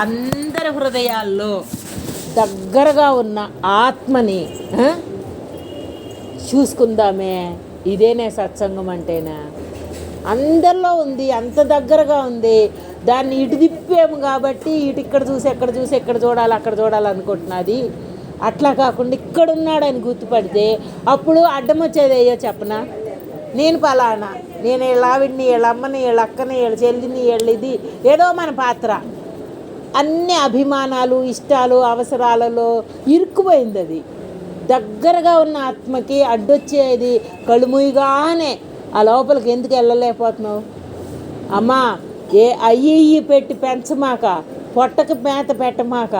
అందరి హృదయాల్లో దగ్గరగా ఉన్న ఆత్మని చూసుకుందామే. ఇదేనే సత్సంగం అంటేనా? అందరిలో ఉంది, అంత దగ్గరగా ఉంది. దాన్ని ఇటు తిప్పాము కాబట్టి ఇటు ఇక్కడ చూసి ఎక్కడ చూసి ఎక్కడ చూడాలి అక్కడ చూడాలనుకుంటున్నది. అట్లా కాకుండా ఇక్కడున్నాడని గుర్తుపడితే అప్పుడు అడ్డం వచ్చేది అయ్యో చెప్పనా, నేను పలానా, నేను వీళ్ళ ఆవిడ్ని, వీళ్ళ అమ్మని, వీళ్ళ అక్కని, వీళ్ళ చెల్లిని, వీళ్ళ ఇది ఏదో మన పాత్ర. అన్ని అభిమానాలు, ఇష్టాలు, అవసరాలలో ఇరుక్కుపోయింది. అది దగ్గరగా ఉన్న ఆత్మకి అడ్డొచ్చేది. కళ్ళు మూయగానే ఆ లోపలికి ఎందుకు వెళ్ళలేకపోతున్నావు? అమ్మా ఏ అయ్యి పెట్టి పెంచమాక, పొట్టకి మేత పెట్టమాక,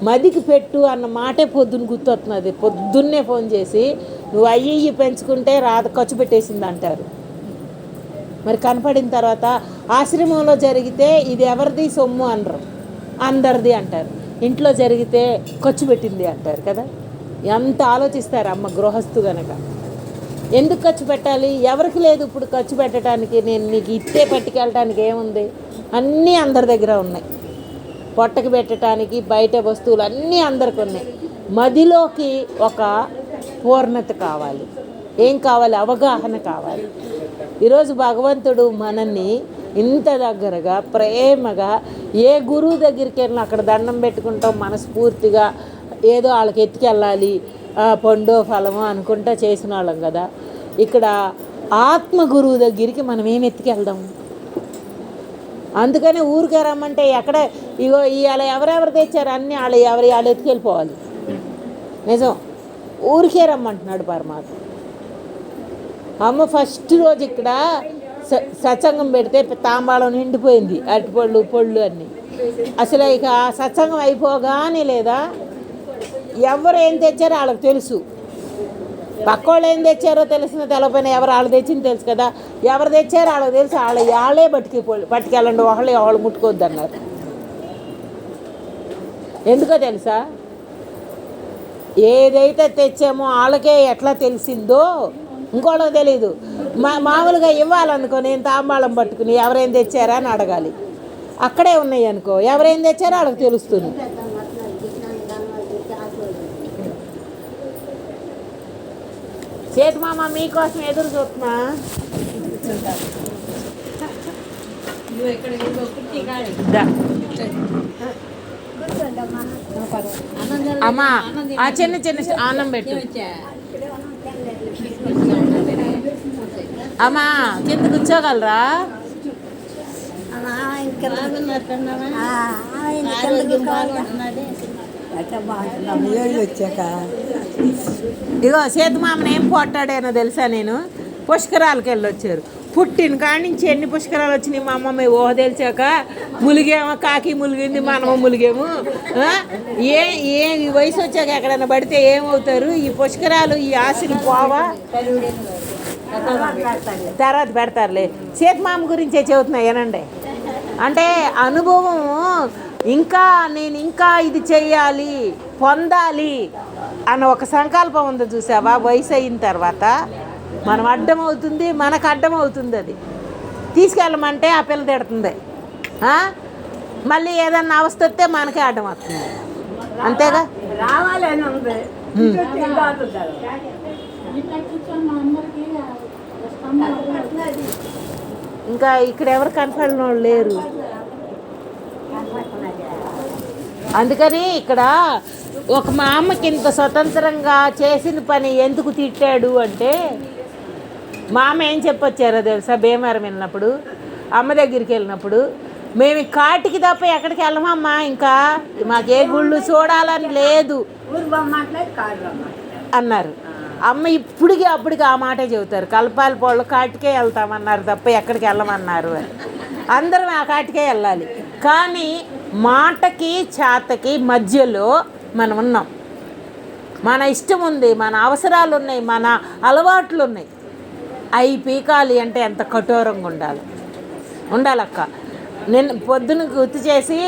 మదికి పెట్టు అన్న మాటే పొద్దున్న గుర్తొస్తున్నది. పొద్దున్నే ఫోన్ చేసి నువ్వు అయ్యి పెంచుకుంటే రాత ఖర్చు పెట్టేసింది అంటారు. మరి కనపడిన తర్వాత ఆశ్రమంలో జరిగితే ఇది ఎవరిది సొమ్ము అనరు, అందరిది అంటారు. ఇంట్లో జరిగితే ఖర్చు పెట్టింది అంటారు కదా. ఎంత ఆలోచిస్తారు అమ్మ గృహస్థు కనుక. ఎందుకు ఖర్చు పెట్టాలి? ఎవరికి లేదు ఇప్పుడు ఖర్చు పెట్టడానికి. నేను నీకు ఇట్టే పట్టుకెళ్ళటానికి ఏముంది? అన్నీ అందరి దగ్గర ఉన్నాయి. పొట్టకి పెట్టడానికి బయట వస్తువులు అన్నీ అందరికి ఉన్నాయి. మదిలోకి ఒక పూర్ణత కావాలి. ఏం కావాలి? అవగాహన కావాలి. ఈరోజు భగవంతుడు మనల్ని ఇంత దగ్గరగా ప్రేమగా ఏ గురువు దగ్గరికి వెళ్ళినా అక్కడ దండం పెట్టుకుంటాం మనస్ఫూర్తిగా. ఏదో వాళ్ళకి ఎత్తుకెళ్ళాలి పండో ఫలమో అనుకుంటా చేసిన వాళ్ళం కదా. ఇక్కడ ఆత్మ గురువు దగ్గరికి మనం ఏం ఎత్తుకెళ్దాం? అందుకని ఊరికే రమ్మంటే ఎక్కడ ఇగో ఇవాళ ఎవరెవరు తెచ్చారు అన్నీ వాళ్ళు ఎత్తుకెళ్ళిపోవాలి. నిజం, ఊరికే రమ్మంటున్నాడు పరమాత్మ. అమ్మ ఫస్ట్ రోజు ఇక్కడ సత్సంగం పెడితే తాంబాళం నిండిపోయింది, అరటిపళ్ళు పళ్ళు అన్నీ. అసలు ఇక సత్సంగం అయిపోగానే లేదా ఎవరు ఏం తెచ్చారో వాళ్ళకి తెలుసు. పక్కోళ్ళు ఏం తెచ్చారో తెలిసిన తెలపైన ఎవరు వాళ్ళు తెచ్చింది తెలుసు కదా. ఎవరు తెచ్చారో వాళ్ళకి తెలుసు. వాళ్ళే పట్టుకెళ్ళండి, వాళ్ళు ముట్టుకోవద్దు అన్నారు. ఎందుకో తెలుసా? ఏదైతే తెచ్చామో వాళ్ళకే ఎట్లా తెలిసిందో ఇంకోళ్ళకి తెలీదు. మామూలుగా ఇవ్వాలనుకో నేను తాంబాళం పట్టుకుని ఎవరేం తెచ్చారా అని అడగాలి. అక్కడే ఉన్నాయి అనుకో ఎవరేం తెచ్చారో వాళ్ళకి తెలుస్తుంది. చేతి మామ మీకోసం ఎదురు చూస్తున్నా. అమ్మా ఆ చిన్న చిన్న అన్నం పెట్టు. అమ్మా కింద కూర్చోగలరా? ఇగో సేతుమామని ఏం పోట్టాడేనో తెలుసా? నేను పుష్కరాలకు వెళ్ళొచ్చారు. పుట్టిన కాడి నుంచి ఎన్ని పుష్కరాలు వచ్చినాయి మా అమ్మమ్మ ఊహ తెలిసాక. ములిగేమో, కాకి ములిగింది, మనము ములిగేము. ఏ వయసు వచ్చాక ఎక్కడైనా పడితే ఏమవుతారు? ఈ పుష్కరాలు ఈ ఆశలు పోవా? తర్వాత పెడతారులే. సేతుమామ గురించే చెబుతున్నా ఏనండి. అంటే అనుభవం నేను ఇంకా ఇది చెయ్యాలి, పొందాలి అన్న ఒక సంకల్పం ఉంది చూసావా? వయసు అయిన తర్వాత మనం అడ్డమవుతుంది, మనకు అడ్డమవుతుంది. అది తీసుకెళ్ళమంటే ఆ పిల్ల తిడుతుంది. మళ్ళీ ఏదన్నా అవస్థ వస్తే మనకే అడ్డం వస్తుంది. అంతేగా? ఇంకా ఇక్కడ ఎవరు కనపడిన వాళ్ళు లేరు. అందుకని ఇక్కడ ఒక మా అమ్మకి ఇంత స్వతంత్రంగా చేసిన పని ఎందుకు తిట్టాడు అంటే, మా అమ్మ ఏం చెప్పొచ్చారో తెలుసా? భీమవరం వెళ్ళినప్పుడు, అమ్మ దగ్గరికి వెళ్ళినప్పుడు, మేము కాటికి తప్ప ఎక్కడికి వెళ్ళమమ్మా, ఇంకా మాకే గుళ్ళు చూడాలని లేదు అన్నారు. అమ్మ అప్పటికి ఆ మాటే చెబుతారు. కలపాలి పొళ్ళు కాటికే వెళ్తామన్నారు తప్ప ఎక్కడికి వెళ్ళమన్నారు అని. అందరం ఆ కాటికే వెళ్ళాలి. కానీ మాటకి చేతకి మధ్యలో మనం ఉన్నాం. మన ఇష్టం ఉంది, మన అవసరాలు ఉన్నాయి, మన అలవాట్లు ఉన్నాయి. అవి పీకాలి అంటే ఎంత కఠోరంగా ఉండాలక్క. నేను పొద్దున గుర్తు చేసి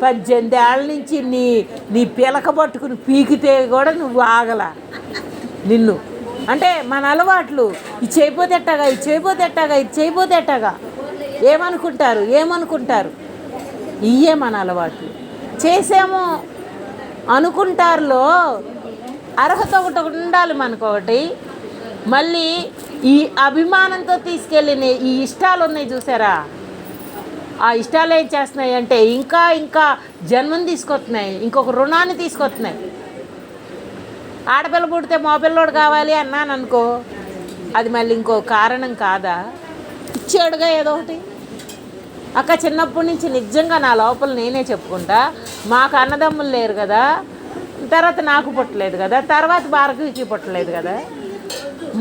18 ఏళ్ళ నుంచి నీ పిలక పట్టుకుని పీకితే కూడా నువ్వు ఆగల. నిన్ను అంటే మన అలవాట్లు ఇది చేయపోతే ఎట్టాగా ఏమనుకుంటారు ఇయ్యే మన అలవాట్లు. చేసాము అనుకుంటారులో అర్హత ఒకటి ఉండాలి మనకొకటి. మళ్ళీ ఈ అభిమానంతో తీసుకెళ్ళిన ఈ ఇష్టాలు ఉన్నాయి చూసారా, ఆ ఇష్టాలు ఏం చేస్తున్నాయి అంటే ఇంకా ఇంకా జన్మని తీసుకొస్తున్నాయి, ఇంకొక రుణాన్ని తీసుకొస్తున్నాయి. ఆడపిల్ల పుడితే మగపిల్లోడు కావాలి అన్నాను అనుకో, అది మళ్ళీ ఇంకో కారణం కాదా? ఇచ్చాడుగా ఏదో ఒకటి. అక్క చిన్నప్పటి నుంచి నిజంగా నా లోపల నేనే చెప్పుకుంటా, మాకు అన్నదమ్ములు లేరు కదా, తర్వాత నాకు పుట్టలేదు కదా, తర్వాత భార్గవికి పుట్టలేదు కదా,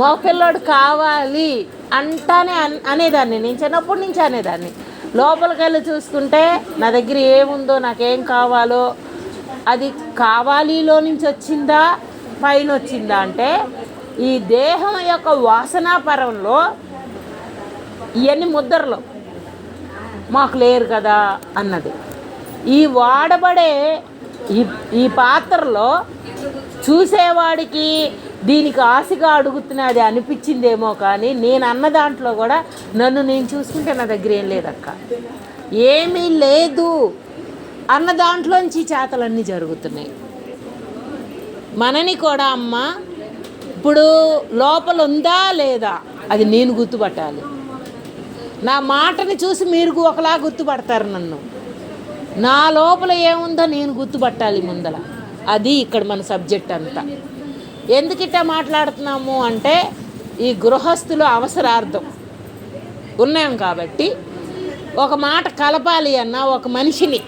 మగపిల్లోడు కావాలి అంటానే అనేదాన్ని. నేను చిన్నప్పటి నుంచి అనేదాన్ని. లోపలికి వెళ్ళి చూసుకుంటే నా దగ్గర ఏముందో, నాకేం కావాలో, అది కావాలిలో నుంచి వచ్చిందా పైన వచ్చిందా అంటే ఈ దేహం యొక్క వాసనాపరంలో ఇవన్నీ ముద్రలు మాకు లేరు కదా అన్నది. ఈ వాడబడే ఈ పాత్రలో చూసేవాడికి దీనికి ఆశగా అడుగుతున్నది అనిపించిందేమో, కానీ నేను అన్న దాంట్లో కూడా నన్ను నేను చూసుకుంటే నా దగ్గర ఏం లేదక్క, ఏమీ లేదు అన్న దాంట్లోంచి చేతలన్నీ జరుగుతున్నాయి. మనని కూడా అమ్మ ఇప్పుడు లోపల ఉందా లేదా అది నేను గుర్తుపట్టాలి. నా మాటని చూసి మీరు ఒకలా గుర్తుపడతారు నన్ను. నా లోపల ఏముందో నేను గుర్తుపట్టాలి ముందల. అది ఇక్కడ మన సబ్జెక్ట్ అంతా. ఎందుకిట్ట మాట్లాడుతున్నాము అంటే ఈ గృహస్థులు అవసరార్థం ఉన్నాం కాబట్టి ఒక మాట కలపాలి అన్న, ఒక మనిషిని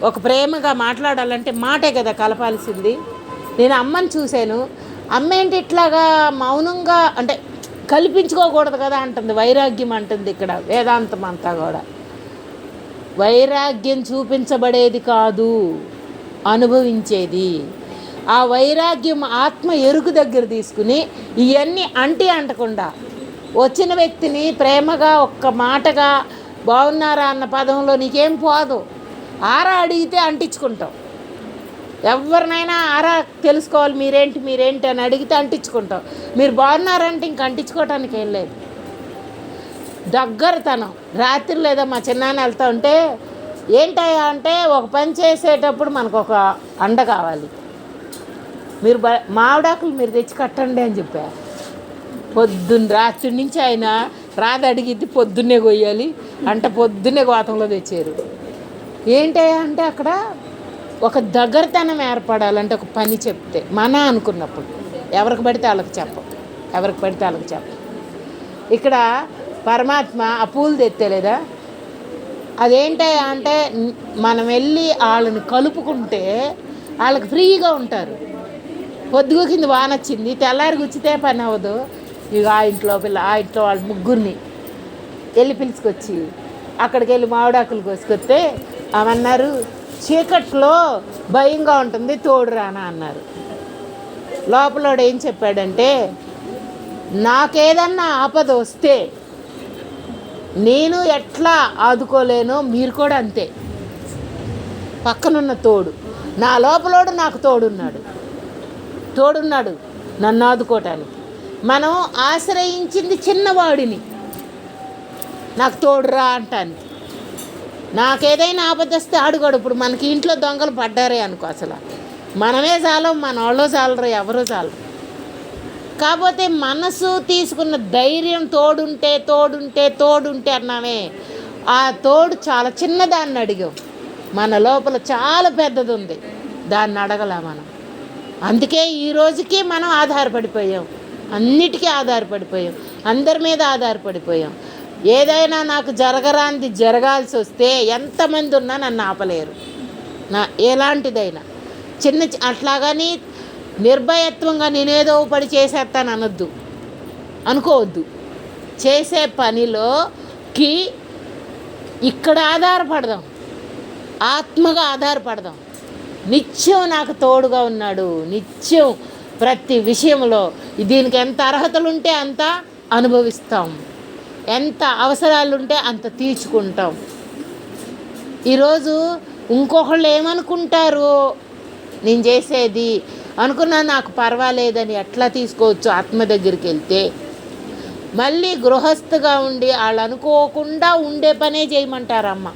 ఒక ప్రేమగా మాట్లాడాలంటే మాటే కదా కలపాల్సింది. నేను అమ్మని చూశాను, అమ్మ ఏంటి ఇట్లాగా మౌనంగా అంటే కల్పించుకోకూడదు కదా అంటుంది, వైరాగ్యం అంటుంది. ఇక్కడ వేదాంతం అంతా కూడా వైరాగ్యం చూపించబడేది కాదు, అనుభవించేది. ఆ వైరాగ్యం ఆత్మ ఎరుకు దగ్గర తీసుకుని ఇవన్నీ అంటకుండా వచ్చిన వ్యక్తిని ప్రేమగా ఒక్క మాటగా బాగున్నారా అన్న పదంలో నీకేం పోదు. ఆరా అడిగితే అంటించుకుంటాం. ఎవరినైనా ఆరా తెలుసుకోవాలి, మీరేంటి అని అడిగితే అంటించుకుంటాం. మీరు బాగున్నారంటే ఇంక అంటించుకోవటానికి ఏం లేదు. దగ్గరతనం. రాత్రి లేదా మా చిన్నాన్న వెళ్తూ ఉంటే ఏంటయ్యా అంటే ఒక పని చేసేటప్పుడు మనకు ఒక అండ కావాలి, మీరు మామిడాకులు మీరు తెచ్చి కట్టండి అని చెప్పా. రాత్రి నుంచి ఆయన రాదు అడిగిద్ది, పొద్దున్నే కొయ్యాలి అంటే పొద్దున్నే గోతంలో తెచ్చారు. ఏంటయ్యా అంటే అక్కడ ఒక దగ్గరతనం ఏర్పడాలంటే ఒక పని చెప్తే మన అనుకున్నప్పుడు ఎవరికి పడితే వాళ్ళకి చెప్పం. ఇక్కడ పరమాత్మ ఆ పూలు తెత్తలేదా, అదేంటయ్యా అంటే మనం వెళ్ళి వాళ్ళని కలుపుకుంటే వాళ్ళకి ఫ్రీగా ఉంటారు. పొద్దుగు కింద వానొచ్చింది, తెల్లారి గుచ్చితే పని అవ్వదు. ఇక ఆ ఇంట్లో వాళ్ళ ముగ్గురిని వెళ్ళి పిలుచుకొచ్చి అక్కడికి వెళ్ళి మామిడాకులు కోసుకొస్తే అవన్నారు చీకట్లో భయంగా ఉంటుంది తోడు రానా అన్నారు. లోపలోడు ఏం చెప్పాడంటే నాకేదన్నా ఆపద వస్తే నేను ఎట్లా ఆదుకోలేనో మీరు కూడా అంతే. పక్కనున్న తోడు నా లోపలోడు నాకు తోడున్నాడు నన్ను ఆదుకోవటానికి. మనం ఆశ్రయించింది చిన్నవాడిని నాకు తోడురా అంటానికి. నాకేదైనా ఆపద వస్తే అడుగడు. ఇప్పుడు మనకి ఇంట్లో దొంగలు పడ్డారే అనుకో, అసలు మనమే చాలం, మన వాళ్ళు చాలరు, ఎవరూ చాలరు. కాకపోతే మనసు తీసుకున్న ధైర్యం తోడుంటే అన్నామే, ఆ తోడు చాలా చిన్నదాన్ని అడిగాం. మన లోపల చాలా పెద్దది ఉంది, దాన్ని అడగలా మనం. అందుకే ఈ రోజుకి మనం ఆధారపడిపోయాం, అన్నిటికీ ఆధారపడిపోయాం, అందరి మీద ఆధారపడిపోయాం. ఏదైనా నాకు జరగరాంది జరగాల్సి వస్తే ఎంతమంది ఉన్నా నన్ను ఆపలేరు. ఎలాంటిదైనా అట్లాగని నిర్భయత్వంగా నేనేదో పడి చేసేస్తాను అనుకోవద్దు. చేసే పనిలోకి ఇక్కడ ఆధారపడదాం, ఆత్మగా ఆధారపడదాం. నిత్యం నాకు తోడుగా ఉన్నాడు, నిత్యం ప్రతి విషయంలో. దీనికి ఎంత అర్హతలు ఉంటే అంత అనుభవిస్తాం, ఎంత అవసరాలు ఉంటే అంత తీర్చుకుంటాం. ఈరోజు ఇంకొకళ్ళు ఏమనుకుంటారు నేను చేసేది అనుకున్నా నాకు పర్వాలేదని ఎట్లా తీసుకోవచ్చు. ఆత్మ దగ్గరికి వెళ్తే మళ్ళీ గృహస్థగా ఉండి వాళ్ళు అనుకోకుండా ఉండే పనే చేయమంటారమ్మ.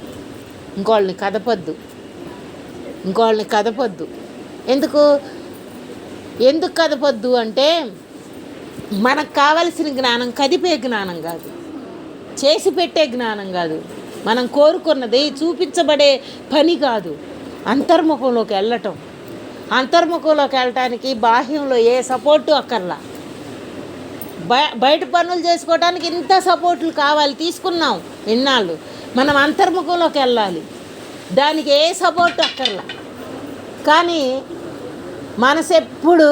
ఇంకోళ్ళని కదపద్దు. ఇంకోళ్ళని కదపొద్దు. ఎందుకు ఎందుకు కదపొద్దు అంటే మనకు కావలసిన జ్ఞానం కదిపే జ్ఞానం కాదు, చేసి పెట్టే జ్ఞానం కాదు, మనం కోరుకున్నది చూపించబడే పని కాదు. అంతర్ముఖంలోకి వెళ్ళటం, అంతర్ముఖంలోకి వెళ్ళటానికి బాహ్యంలో ఏ సపోర్టు అక్కర్లా. బయట పనులు చేసుకోవడానికి ఇంత సపోర్ట్లు కావాలి, తీసుకున్నాం ఇన్నాళ్ళు. మనం అంతర్ముఖంలోకి వెళ్ళాలి, దానికి ఏ సపోర్టు అక్కర్లా. కానీ మనసు ఎప్పుడు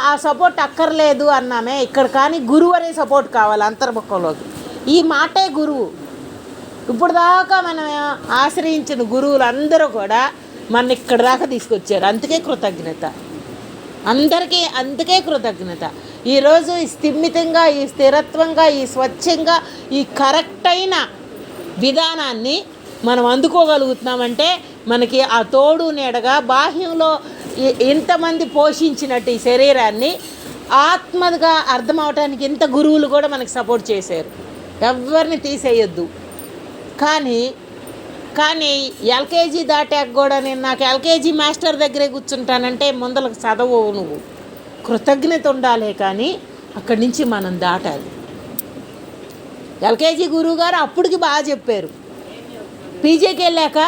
ఆ సపోర్ట్ అక్కర్లేదు అన్నామే ఇక్కడ. కానీ గురువు అనే సపోర్ట్ కావాలి అంతర్ముఖంలోకి. ఈ మాటే గురువు. ఇప్పుడు దాకా మనం ఆశ్రయించిన గురువులు అందరూ కూడా మన ఇక్కడ దాకా తీసుకొచ్చారు. అందుకే కృతజ్ఞత అందరికీ, అందుకే కృతజ్ఞత. ఈరోజు ఈ స్థిమితంగా, ఈ స్థిరత్వంగా, ఈ స్వచ్ఛంగా, ఈ కరెక్ట్ అయిన విధానాన్ని మనం అందుకోగలుగుతున్నామంటే మనకి ఆ తోడు నీడగా బాహ్యంలో ఇంతమంది పోషించినట్టు ఈ శరీరాన్ని ఆత్మగా అర్థమవటానికి ఇంత గురువులు కూడా మనకి సపోర్ట్ చేశారు. ఎవరిని తీసేయొద్దు. కానీ ఎల్కేజీ దాటాక కూడా నేను నాకు ఎల్కేజీ మాస్టర్ దగ్గరే కూర్చుంటానంటే ముందలకు చదవవు నువ్వు. కృతజ్ఞత ఉండాలి, కానీ అక్కడి నుంచి మనం దాటాలి. ఎల్కేజీ గురువు గారు అప్పటికి బాగా చెప్పారు. పీజీకి వెళ్ళాక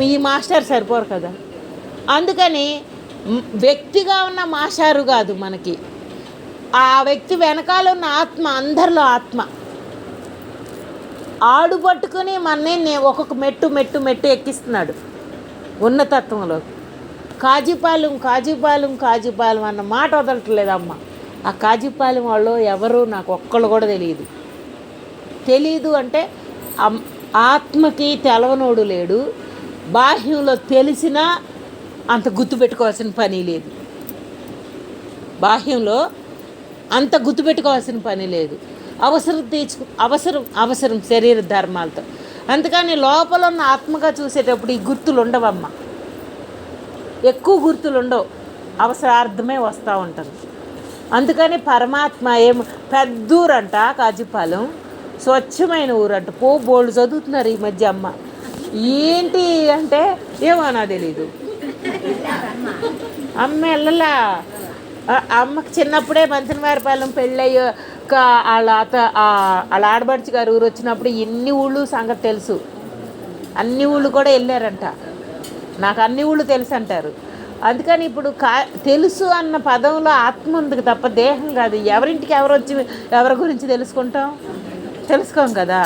ఈ మాస్టర్ సరిపోరు కదా. అందుకని వ్యక్తిగా ఉన్న మాస్టారు కాదు మనకి, ఆ వ్యక్తి వెనకాల ఉన్న ఆత్మ, అందరిలో ఆత్మ ఆడు పట్టుకుని మనని ఒక్కొక్క మెట్టు మెట్టు మెట్టు ఎక్కిస్తున్నాడు ఉన్నతత్వంలో. కాజీపాలెం కాజీపాలెం కాజీపాలెం అన్న మాట వదలట్లేదమ్మ. ఆ కాజీపాలెం వాళ్ళు ఎవరు నాకు ఒక్కళ్ళు కూడా తెలియదు అంటే ఆత్మకి తెలవనోడు లేడు. బాహ్యంలో తెలిసినా అంత గుర్తుపెట్టుకోవాల్సిన పని లేదు. బాహ్యంలో అంత గుర్తుపెట్టుకోవాల్సిన పని లేదు. అవసరం శరీర ధర్మాలతో. అందుకని లోపల ఉన్న ఆత్మగా చూసేటప్పుడు ఈ గుర్తులు ఉండవమ్మ, ఎక్కువ గుర్తులు ఉండవు, అవసరార్థమే వస్తూ ఉంటుంది. అందుకని పరమాత్మ పెద్ద ఊరంట కాజీపాలెం, స్వచ్ఛమైన ఊరంట. బోల్డ్ చదువుతున్నారు ఈ మధ్య. అమ్మ ఏంటి అంటే ఏమో నాకు తెలీదు. అమ్మ వెళ్ళలా. అమ్మకి చిన్నప్పుడే మంచనవారిపాలెం పెళ్ళయ్యో వాళ్ళ ఆడబడిచి గారు ఊరు వచ్చినప్పుడు ఎన్ని ఊళ్ళు సంగతి తెలుసు. అన్ని ఊళ్ళు కూడా వెళ్ళారంట. నాకు అన్ని ఊళ్ళు తెలుసు అంటారు. అందుకని ఇప్పుడు తెలుసు అన్న పదంలో ఆత్మ ఉంది తప్ప దేహం కాదు. ఎవరింటికి ఎవరి గురించి తెలుసుకోం కదా.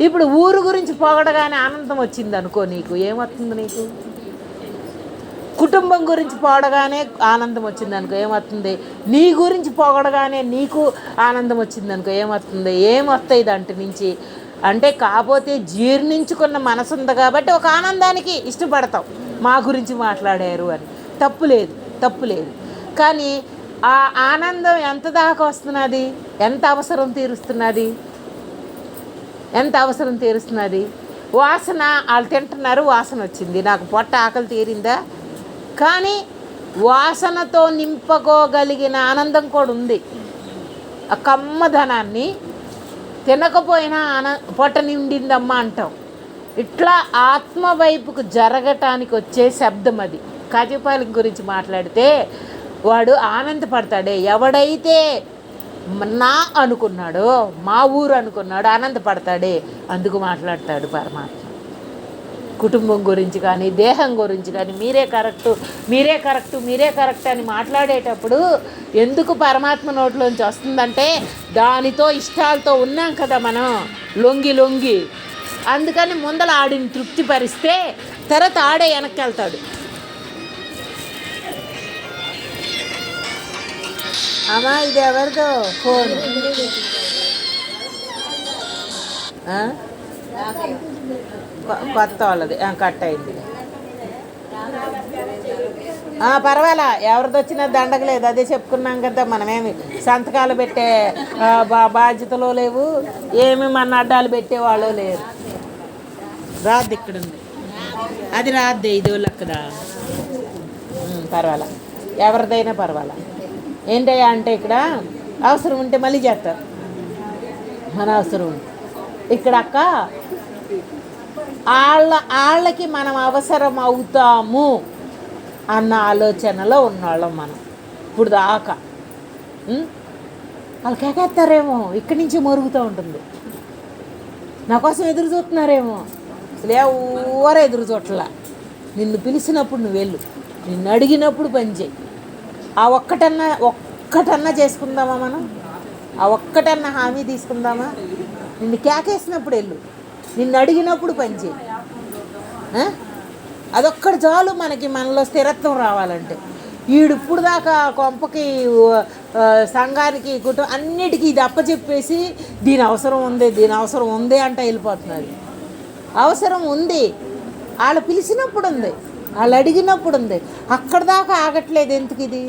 ఇప్పుడు ఊరు గురించి పొగడగానే ఆనందం వచ్చింది అనుకో, నీకు ఏమవుతుంది? నీకు కుటుంబం గురించి పొగడగానే ఆనందం వచ్చింది అనుకో, ఏమవుతుంది? నీ గురించి పొగడగానే నీకు ఆనందం వచ్చింది అనుకో, ఏమవుతుంది? ఏమొస్తాయి దాంట్ నుంచి అంటే? కాకపోతే జీర్ణించుకున్న మనసు ఉంది కాబట్టి ఒక ఆనందానికి ఇష్టపడతాం, మా గురించి మాట్లాడారు అని. తప్పు లేదు. కానీ ఆ ఆనందం ఎంత దాకా వస్తున్నది? ఎంత అవసరం తీరుస్తున్నది? వాసన వాళ్ళు తింటున్నారు, వాసన వచ్చింది, నాకు పొట్ట ఆకలి తీరిందా? కానీ వాసనతో నింపుకోగలిగిన ఆనందం కూడా ఉంది. ఆ కమ్మధనాన్ని తినకపోయినా పొట్ట నిండిందమ్మా అంటాం. ఇట్లా ఆత్మ వైపుకు జరగటానికి వచ్చే శబ్దం అది. కాజీపాలెం గురించి మాట్లాడితే వాడు ఆనందపడతాడే. ఎవడైతే నా అనుకున్నాడో, మా ఊరు అనుకున్నాడో ఆనందపడతాడే. అందుకు మాట్లాడతాడు పరమాత్మ. కుటుంబం గురించి కానీ, దేహం గురించి కానీ, మీరే కరెక్ట్ అని మాట్లాడేటప్పుడు ఎందుకు పరమాత్మ నోట్లోంచి వస్తుందంటే దానితో ఇష్టాలతో ఉన్నాం కదా మనం, లొంగి. అందుకని ముందల ఆడిని తృప్తిపరిస్తే తర్వాత ఆడే వెనక్కి వెళ్తాడు. అమ్మా ఇది ఎవరిదో ఫోన్? కొత్త వాళ్ళది, కట్ అయింది. పర్వాలా, ఎవరిది వచ్చినా దండగలేదు. అదే చెప్పుకున్నాం కదా, మనమేమి సంతకాలు పెట్టే బాధ్యతలో లేవు, ఏమి మన అడ్డాలు పెట్టేవాళ్ళు లేరు. రాద్ది ఇక్కడ ఉంది, అది రాద్ది, ఇది లక్కదా. పర్వాలా, ఎవరిదైనా పర్వాలా. ఏంటయ్యా అంటే ఇక్కడ అవసరం ఉంటే మళ్ళీ చేస్తారు, మన అవసరం ఉంటే. ఇక్కడ అక్క వాళ్ళకి మనం అవసరం అవుతాము అన్న ఆలోచనలో ఉన్నవాళ్ళం మనం ఇప్పుడు దాకా. వాళ్ళు కేకేస్తారేమో, ఇక్కడి నుంచి మరుగుతూ ఉంటుంది. నా కోసం ఎదురు చూస్తున్నారేమో, అసలు ఎవరు ఎదురు చూడలా. నిన్ను పిలిచినప్పుడు నువ్వు వెళ్ళు, నిన్ను అడిగినప్పుడు పని చేయి. ఆ ఒక్కటన్నా చేసుకుందామా మనం? ఆ ఒక్కటన్నా హామీ తీసుకుందామా? నిన్ను కేకేసినప్పుడు వెళ్ళు, నిన్ను అడిగినప్పుడు పని చేయి. అదొక్కటి చాలు మనకి, మనలో స్థిరత్వం రావాలంటే. ఇప్పుడు దాకా కొంపకి సంఘానికి అన్నిటికీ ఇది అప్పచెప్పేసి దీని అవసరం ఉంది అంటే వెళ్ళిపోతున్నారు. అవసరం ఉంది, వాళ్ళు పిలిచినప్పుడు ఉంది, వాళ్ళు అడిగినప్పుడు ఉంది. అక్కడ దాకా ఆగట్లేదు. ఎందుకు ఇది?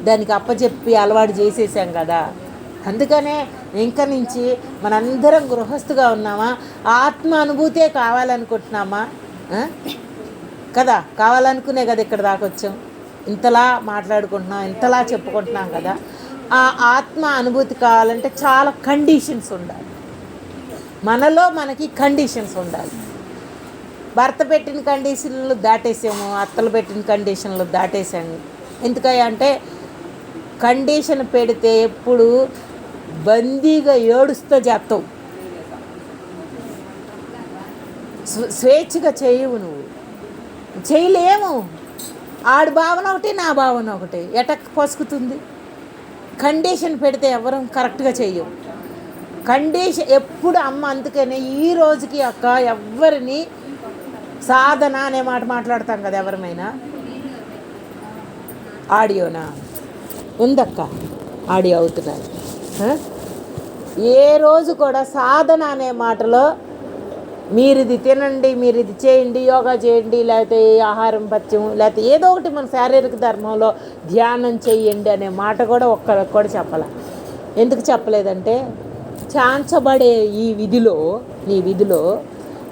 దానికి అప్పచెప్పి అలవాటు చేసేసాం కదా. అందుకనే ఇంక నుంచి మనందరం గృహస్థుగా ఉన్నామా, ఆత్మ అనుభూతే కావాలనుకుంటున్నామా కదా? కావాలనుకునే కదా ఇక్కడ దాకా వచ్చాం. ఇంతలా మాట్లాడుకుంటున్నాం, ఇంతలా చెప్పుకుంటున్నాం కదా. ఆ ఆత్మ అనుభూతి కావాలంటే చాలా కండిషన్స్ ఉండాలి. మనలో మనకి కండిషన్స్ ఉండాలి. భర్త పెట్టిన కండిషన్లు దాటేసాము, అత్తలు పెట్టిన కండిషన్లు దాటేసాము. ఎందుకయ్యా అంటే కండిషన్ పెడితే ఎప్పుడు బందీగా ఏడుస్తూ చేస్తావు, స్వేచ్ఛగా చేయవు. నువ్వు చేయలేము. ఆడి భావన ఒకటి, నా భావన ఒకటి, ఎటక్ పొసుకుతుంది. కండిషన్ పెడితే ఎవరు కరెక్ట్గా చెయ్యవు. కండిషన్ ఎప్పుడు అమ్మ. అందుకనే ఈ రోజుకి అక్క ఎవరిని సాధన అనే మాట మాట్లాడతాం కదా, ఎవరమైనా ఆడియోనా ఉందక్క, ఆడియో అవుతున్నారు. ఏ రోజు కూడా సాధన అనే మాటలో మీరు ఇది తినండి, మీరు ఇది చేయండి, యోగా చేయండి, లేకపోతే ఆహారం పథ్యం, లేకపోతే ఏదో ఒకటి మన శారీరక ధర్మంలో ధ్యానం చేయండి అనే మాట కూడా ఒక్కరికి కూడా చెప్పాల. ఎందుకు చెప్పలేదంటే చాంచబడే ఈ విధిలో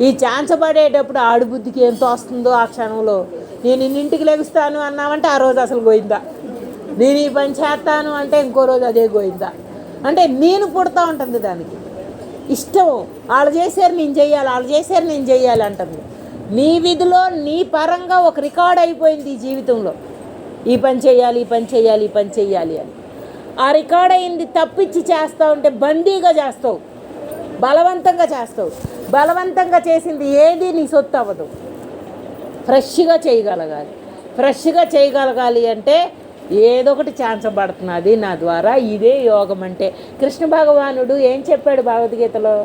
ఈ చాంచబడేటప్పుడు ఆడుబుద్ధికి ఏం తోస్తుందో ఆ క్షణంలో, నేను ఇన్నింటికి లెగుస్తాను అన్నామంటే ఆ రోజు అసలు గోయిందా. నేను ఈ పని చేస్తాను అంటే ఇంకో రోజు అదే గోయిందా. అంటే నేను పుడతా ఉంటుంది దానికి ఇష్టం. వాళ్ళు చేశారు నేను చెయ్యాలి, వాళ్ళు చేశారు నేను చెయ్యాలి అంటుంది. నీ విధిలో నీ పరంగా ఒక రికార్డ్ అయిపోయింది ఈ జీవితంలో. ఈ పని చేయాలి, ఈ పని చేయాలి, ఈ పని చెయ్యాలి అని. ఆ రికార్డ్ అయింది తప్పించి చేస్తూ ఉంటే బందీగా చేస్తావు, బలవంతంగా చేస్తావు. బలవంతంగా చేసింది ఏది నీ సొత్తు అవ్వదు. ఫ్రెష్గా చేయగలగాలి అంటే ఏదో ఒకటి చాంచబడుతున్నది నా ద్వారా. ఇదే యోగం అంటే. కృష్ణ భగవానుడు ఏం చెప్పాడు భగవద్గీతలో?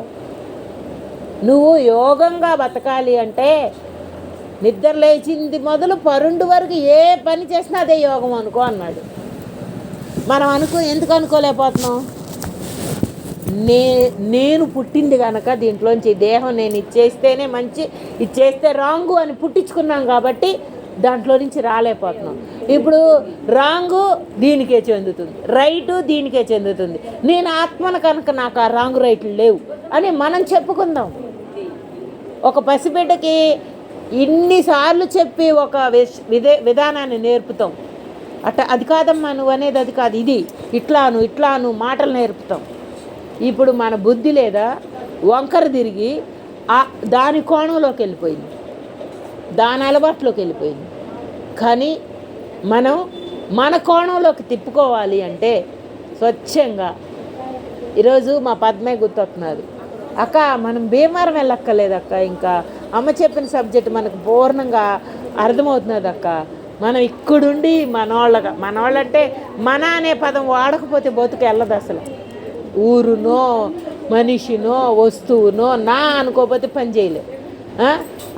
నువ్వు యోగంగా బతకాలి అంటే నిద్ర లేచింది మొదలు పరుండు వరకు ఏ పని చేసినా అదే యోగం అనుకో అన్నాడు. మనం ఎందుకు అనుకోలేకపోతున్నాం? నేను పుట్టింది కనుక దీంట్లోంచి దేహం నేను ఇచ్చేస్తేనే మంచి, ఇచ్చేస్తే రాంగు అని పుట్టించుకున్నాం కాబట్టి దాంట్లో నుంచి రాలేకపోతున్నాం. ఇప్పుడు రాంగు దీనికే చెందుతుంది, రైటు దీనికే చెందుతుంది. నేను ఆత్మను కనుక నాకు ఆ రాంగు రైట్లు లేవు అని మనం చెప్పుకుందాం. ఒక పసిబిడ్డకి ఇన్నిసార్లు చెప్పి ఒక విధానాన్ని నేర్పుతాం. అది కాదమ్మా నువ్వు అనేది, అది కాదు, ఇది ఇట్లాను మాటలు నేర్పుతాం. ఇప్పుడు మన బుద్ధి లేదా వంకర తిరిగి దాని కోణంలోకి వెళ్ళిపోయింది, దాని అలవాట్లోకి వెళ్ళిపోయింది. కానీ మనం మన కోణంలోకి తిప్పుకోవాలి అంటే స్వచ్ఛంగా. ఈరోజు మా పద్మయ్య గుర్తొస్తున్నారు. అక్క మనం భీమవరం వెళ్ళక్కర్లేదు అక్క, ఇంకా అమ్మ చెప్పిన సబ్జెక్ట్ మనకు పూర్ణంగా అర్థమవుతున్నది అక్క. మనం ఇక్కడుండి మనవాళ్ళంటే మన అనే పదం వాడకపోతే బతుకు వెళ్ళదు అసలు. ఊరునో మనిషినో వస్తువునో నా అనుకోకపోతే పని చేయలే.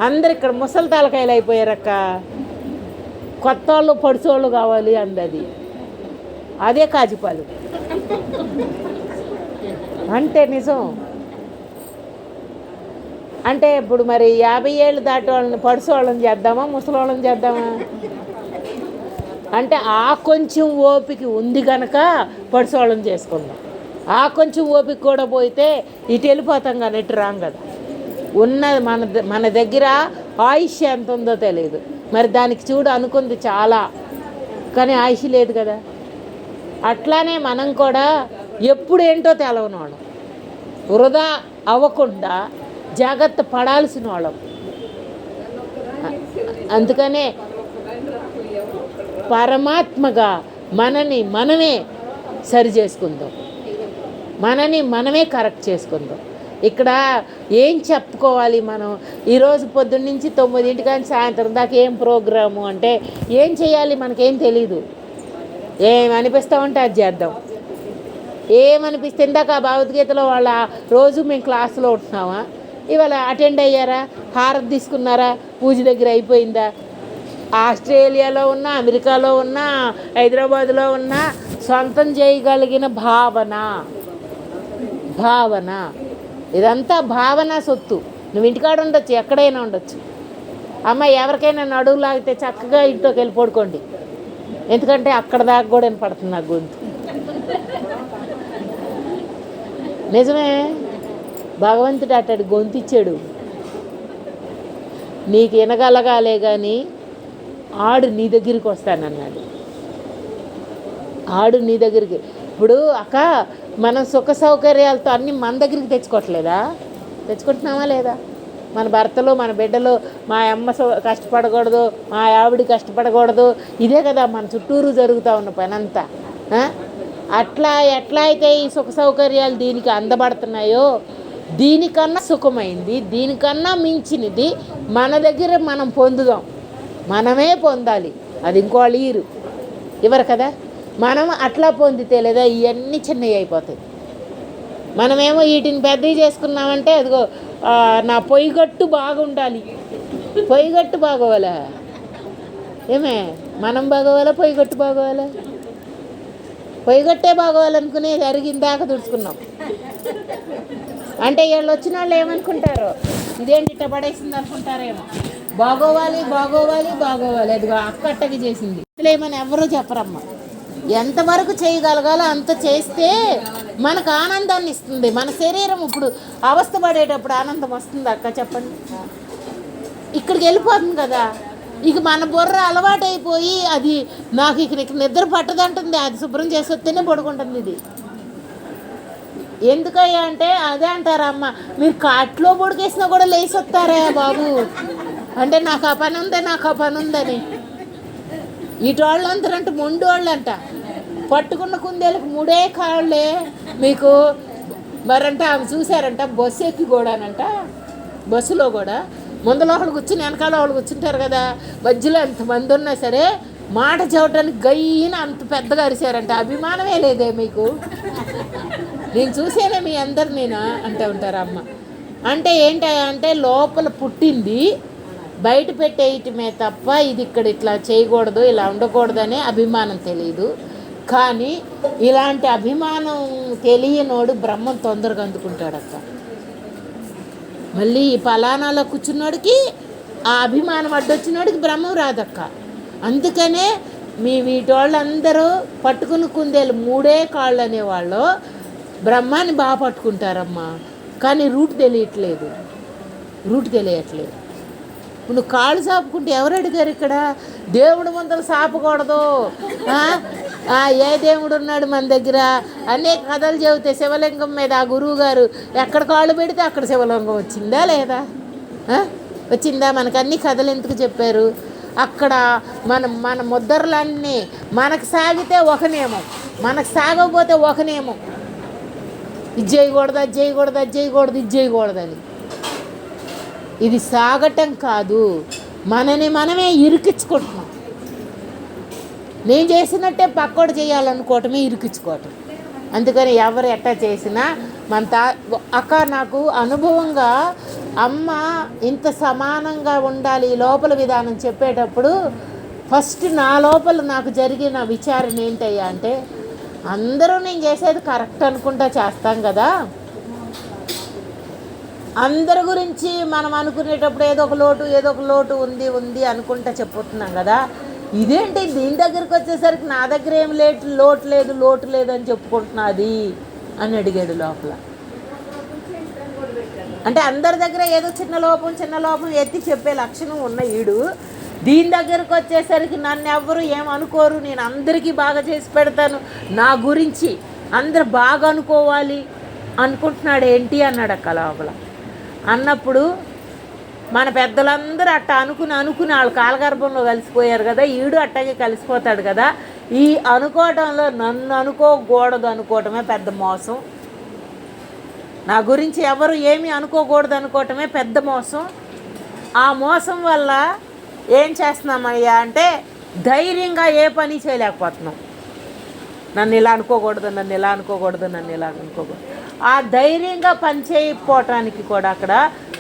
అందరు ఇక్కడ ముసలి తలకాయలు అయిపోయారక్క. కొత్త వాళ్ళు పడుచోళ్ళు కావాలి అందది. అదే కాజిపాలు అంటే నిజం. అంటే ఇప్పుడు మరి 50 ఏళ్ళు దాటి వాళ్ళని పడుచోళ్ళని చేద్దామా, ముసలోళ్ళని చేద్దామా? అంటే ఆ కొంచెం ఓపిక ఉంది కనుక పడుచోళ్ళని చేసుకుందాం. ఆ కొంచెం ఓపిక కూడా పోతే ఇటు వెళ్ళిపోతాం కానీ ఇటు రాం కదా. ఉన్నది మన దగ్గర ఆయుష్ ఎంత ఉందో తెలియదు. మరి దానికి చూడు అనుకుంది చాలా, కానీ ఆయుష్ లేదు కదా. అట్లానే మనం కూడా ఎప్పుడు ఏంటో తెలవని వాళ్ళం, వృధా అవ్వకుండా జాగ్రత్త పడాల్సిన వాళ్ళం. అందుకనే పరమాత్మగా మనమే సరి చేసుకుందాం, మనమే కరెక్ట్ చేసుకుందాం. ఇక్కడ ఏం చెప్పుకోవాలి మనం? ఈరోజు పొద్దున్న నుంచి 9 కానీ సాయంత్రం దాకా ఏం ప్రోగ్రాము అంటే ఏం చేయాలి మనకేం తెలీదు. ఏమనిపిస్తామంటే అది చేద్దాం. ఏమనిపిస్తే ఇందాక ఆ భగవద్గీతలో వాళ్ళ రోజు మేము క్లాసులో ఉంటున్నామా, ఇవాళ అటెండ్ అయ్యారా, హారతి తీసుకున్నారా, పూజ దగ్గర అయిపోయిందా? ఆస్ట్రేలియాలో ఉన్నా, అమెరికాలో ఉన్నా, హైదరాబాద్లో ఉన్నా సొంతం చేయగలిగిన భావన ఇదంతా భావన సొత్తు. నువ్వు ఇంటికాడ ఉండొచ్చు, ఎక్కడైనా ఉండొచ్చు. అమ్మ ఎవరికైనా నడువు లాగితే చక్కగా ఇంట్లోకి వెళ్ళి పడుకోండి, ఎందుకంటే అక్కడ దాకా కూడా వినపడుతుంది నాకు గొంతు. నిజమే, భగవంతుడు అట్టడి గొంతు ఇచ్చాడు. నీకు వినగలగాలే కానీ ఆడు నీ దగ్గరికి వస్తానన్నాడు. ఆడు నీ దగ్గరికి. ఇప్పుడు అక్క మనం సుఖ సౌకర్యాలతో అన్నీ మన దగ్గరికి తెచ్చుకుంటున్నామా లేదా? మన భర్తలు, మన బిడ్డలు, మా అమ్మ కష్టపడకూడదు, మా ఆవిడ కష్టపడకూడదు, ఇదే కదా మన చుట్టూరు జరుగుతూ ఉన్న పని అంతా. ఎట్లా అయితే ఈ సుఖ సౌకర్యాలు దీనికి అందబడుతున్నాయో, దీనికన్నా సుఖమైంది, దీనికన్నా మించినది మన దగ్గర మనం పొందుదాం. మనమే పొందాలి, అది ఇంకోళ్ళు ఇవ్వరు కదా. మనం అట్లా పొందితే లేదా ఇవన్నీ చిన్నవి అయిపోతాయి. మనమేమో వీటిని పెద్దవి చేసుకున్నామంటే అదిగో నా పొయ్యిగట్టు బాగుండాలి, పొయ్యిగట్టు బాగోవాలా? ఏమే మనం బాగోవాలా, పొయ్యిగట్టు బాగోవాలా? పొయ్యిగట్టే బాగోవాలనుకునేది అరిగిందాక తుడుచుకున్నాం అంటే వీళ్ళు వచ్చిన వాళ్ళు ఏమనుకుంటారో, ఇదేంటి ఇట్ట పడేసింది అనుకుంటారేమో. బాగోవాలి అదిగో అక్కట్టకి చేసింది ఏమని ఎవరో చెప్పరమ్మా. ఎంతవరకు చేయగలగాలో అంత చేస్తే మనకు ఆనందాన్ని ఇస్తుంది. మన శరీరం ఇప్పుడు అవస్థ పడేటప్పుడు ఆనందం వస్తుంది అక్క, చెప్పండి. ఇక్కడికి వెళ్ళిపోతుంది కదా, ఇక మన బుర్ర అలవాటైపోయి అది నాకు ఇక నిద్ర పట్టదంటుంది, అది శుభ్రం చేసి వస్తేనే పడుకుంటుంది. ఇది ఎందుకయ్యా అంటే అదే అంటారమ్మ, మీరు కాట్లో పొడికేసినా కూడా లేచి వస్తారా బాబు అంటే నాకు ఆ పని ఉందని. ఇటు వాళ్ళు అంటారంటే మొండి వాళ్ళు అంట, పట్టుకున్న కుందేలకు 3 కాళ్ళే మీకు. మరంట ఆమె చూశారంట బస్సు ఎక్కి కూడానంట, బస్సులో కూడా ముందులో ఒకడు కూర్చుని వెనకాల వాళ్ళు కూర్చుంటారు కదా, మధ్యలో ఎంతమంది ఉన్నా సరే మాట చెప్పడానికి గయ్యిన అంత పెద్దగా అరిశారంట. అభిమానమే లేదే మీకు? నేను చూసేనే మీ అందరు నేను అంటూ ఉంటారు అమ్మ. అంటే ఏంటంటే లోపల పుట్టింది బయట పెట్టేయటమే తప్ప ఇది ఇక్కడ ఇట్లా చేయకూడదు, ఇలా ఉండకూడదనే అభిమానం తెలియదు. కానీ ఇలాంటి అభిమానం తెలియనోడు బ్రహ్మం తొందరగా అందుకుంటాడక్క. మళ్ళీ ఈ ఫలానాలో కూర్చున్నోడికి ఆ అభిమానం అడ్డొచ్చినోడికి బ్రహ్మం రాదక్క. అందుకనే వీటి వాళ్ళందరూ పట్టుకుని కుందేలు 3 కాళ్ళు అనేవాళ్ళు బ్రహ్మాన్ని బాగా పట్టుకుంటారమ్మా. కానీ రూట్ తెలియట్లేదు. నువ్వు కాళ్ళు సాపుకుంటే ఎవరు అడిగారు? ఇక్కడ దేవుడు ముందర సాపకూడదు. ఏ దేవుడు ఉన్నాడు మన దగ్గర అనేక కథలు చెబితే శివలింగం మీద ఆ గురువు గారు ఎక్కడ కాళ్ళు పెడితే అక్కడ శివలింగం వచ్చిందా లేదా? వచ్చిందా? మనకు అన్ని కథలు ఎందుకు చెప్పారు? అక్కడ మన ముద్దర్లన్నీ మనకు సాగితే ఒక నియమం, మనకు సాగకపోతే ఒక నియమం. ఇది చేయకూడదని. ఇది సాగటం కాదు, మనమే ఇరికించుకుంటున్నాం. నేను చేసినట్టే పక్కోడు చేయాలనుకోవటమే ఇరికించుకోవటం. అందుకని ఎవరు ఎట్టా చేసినా అక్క నాకు అనుభవంగా అమ్మ ఇంత సమానంగా ఉండాలి ఈ లోపల విధానం చెప్పేటప్పుడు ఫస్ట్ నా లోపల నాకు జరిగిన విచారణ ఏంటయ్యా అంటే, అందరూ నేను చేసేది కరెక్ట్ అనుకుంటా చేస్తాం కదా, అందరి గురించి మనం అనుకునేటప్పుడు ఏదో ఒక లోటు ఉంది అనుకుంటా చెప్పుతున్నాం కదా, ఇదేంటి దీని దగ్గరికి వచ్చేసరికి నా దగ్గర ఏం లోటు లేదు అని చెప్పుకుంటున్నది అని అడిగాడు లోపల. అంటే అందరి దగ్గర ఏదో చిన్న లోపం ఎత్తి చెప్పే లక్షణం ఉన్న ఈడు దీని దగ్గరకు వచ్చేసరికి నన్ను ఎవ్వరు ఏమనుకోరు, నేను అందరికీ బాగా చేసి పెడతాను, నా గురించి అందరు బాగా అనుకోవాలి అనుకుంటున్నాడు ఏంటి అన్నాడు అక్క లోపల. అన్నప్పుడు మన పెద్దలందరూ అట్ట అనుకుని వాళ్ళు కాలగర్భంలో కలిసిపోయారు కదా, ఈడు అట్టగే కలిసిపోతాడు కదా. ఈ అనుకోవడంలో నన్ను అనుకోకూడదు అనుకోవటమే పెద్ద మోసం. నా గురించి ఎవరు ఏమీ అనుకోకూడదు అనుకోవటమే పెద్ద మోసం. ఆ మోసం వల్ల ఏం చేస్తున్నామయ్యా అంటే ధైర్యంగా ఏ పని చేయలేకపోతున్నాం. నన్ను ఇలా అనుకోకూడదు, నన్ను ఇలా అనుకోకూడదు, నన్ను ఇలా అనుకోకూడదు. ఆ ధైర్యంగా పని చేయకపోవటానికి కూడా అక్కడ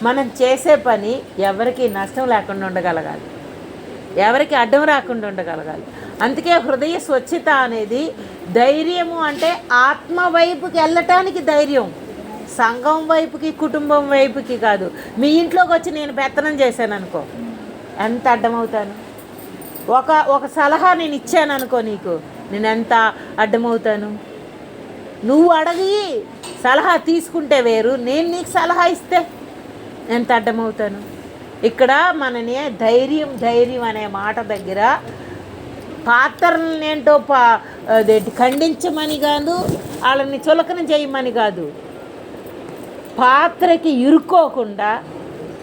మనం చేసే పని ఎవరికి నష్టం లేకుండా ఉండగలగాలి, ఎవరికి అడ్డం రాకుండా ఉండగలగాలి. అందుకే హృదయ స్వచ్ఛత అనేది ధైర్యము అంటే ఆత్మ వైపుకి వెళ్ళటానికి ధైర్యం, సంఘం వైపుకి కుటుంబం వైపుకి కాదు. మీ ఇంట్లోకి వచ్చి నేను పెత్తనం చేశాను అనుకో, ఎంత అడ్డమవుతాను. ఒక సలహా నేను ఇచ్చాను అనుకో, నీకు నేను ఎంత అడ్డమవుతాను. నువ్వు అడిగి సలహా తీసుకుంటే వేరు, నేను నీకు సలహా ఇస్తే ఎంత అడ్డమవుతాను. ఇక్కడ మనని ధైర్యం అనే మాట దగ్గర పాత్రలనేంటో అదేంటి ఖండించమని కాదు, వాళ్ళని చులకన చేయమని కాదు, పాత్రకి ఇరుక్కోకుండా